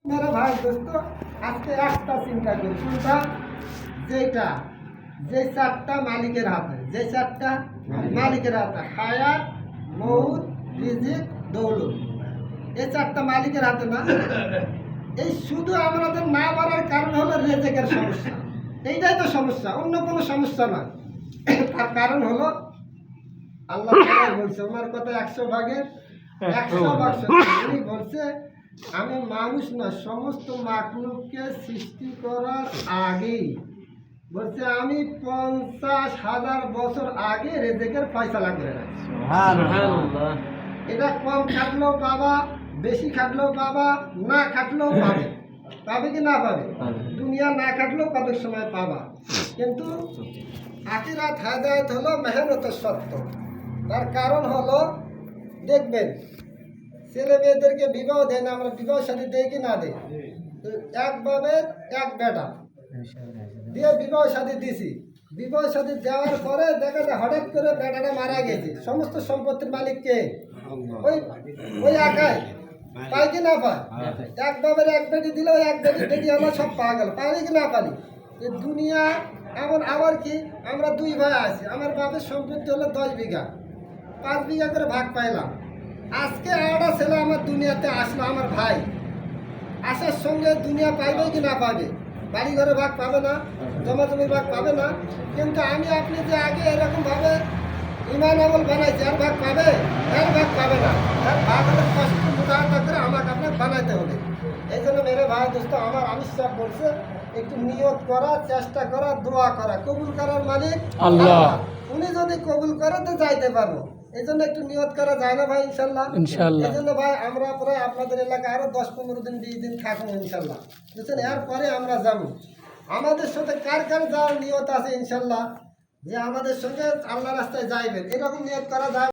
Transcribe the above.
मेरा भाई दोस्तों আজকে একটা চিন্তা করি কোনটা যেটা যে চারটা মালিকের হাতে হায়াত মউত রিজিক দৌলত এই চারটা মালিকের হাতে না এই শুধু আমাদের না বাড়ার কারণ হলো রিজিকের সমস্যা এইটাই তো সমস্যা অন্য কোনো সমস্যা না তার কারণ হলো আল্লাহ তাআলা বলছে ওনার কথা 100 ভাগের 100 ভাগ সত্যি উনি বলছে আমি মানুষ না সমস্ত মাখলুককে সৃষ্টি করার আগেই বলছে আমি 50,000 বছর আগে রিজিকের ফয়সালা করে রাখছি সুবহানাল্লাহ এটা কম খাটলেও পাবা বেশি খাটলেও পাবা না খাটলেও পাবে পাবে কি না পাবে দুনিয়া না খাটলেও কত সময় পাবা কিন্তু আখিরাত হেদায়েত হলো মেহনতের সত্য তার কারণ হলো দেখবেন ছেলে মেয়েদেরকে বিবাহ দেয় না আমরা বিবাহ শাদী দেই কি না দেই একভাবে এক বেটা দিয়ে বিবাহ শাদী দিছি বিবাহ শাদী দেওয়ার পরে দেখা যায় হঠাৎ করে বেটাটা মারা গেছে সমস্ত সম্পত্তির মালিক কে ওই ওই একাই পাই কি না পায় একভাবে এক বেটি দিলে ওই এক বেটি আমরা সব পাওয়া গেল পাইনি কি না পারি এই দুনিয়া এমন আবার কি আমরা দুই ভাই আছি আমার বাপের সম্পত্তি হলো 10 বিঘা 5 বিঘা করে ভাগ পাইলাম আজকে একটা ছেলে আমার দুনিয়াতে আসলো আমার ভাই আসার সঙ্গে দুনিয়া পাইবে কি না পাবে বাড়ি ঘরে ভাগ পাবে না জমা জমির ভাগ পাবে না কিন্তু আমি আপনি যে আগে এরকমভাবে ইমান আমল বানাইছি আর ভাগ পাবে এর ভাগ পাবে না তার ভাগ হলে কষ্ট মোটামুটা করে আমাকে আপনার বানাইতে হবে এই জন্য মেরে ভাই দোস্ত আমার আবিষ্কার করছে একটু নিয়ত করা চেষ্টা করা দোয়া করা কবুল করার মালিক আল্লাহ উনি যদি কবুল করে তো যাইতে পারবো এই জন্য একটু নিয়ত করা যায় না ভাই ইনশাল্লাহ এই জন্য ভাই আমরা প্রায় আপনাদের এলাকায় আরো 10-15 দিন 20 দিন থাকবো ইনশাল্লাহ বুঝছেন এরপরে আমরা যাবো আমাদের সাথে কার কার যাওয়ার নিয়ত আছে ইনশাল্লাহ যে আমাদের সঙ্গে আল্লাহ রাস্তায় যাইবেন এরকম নিয়ত করা যায়।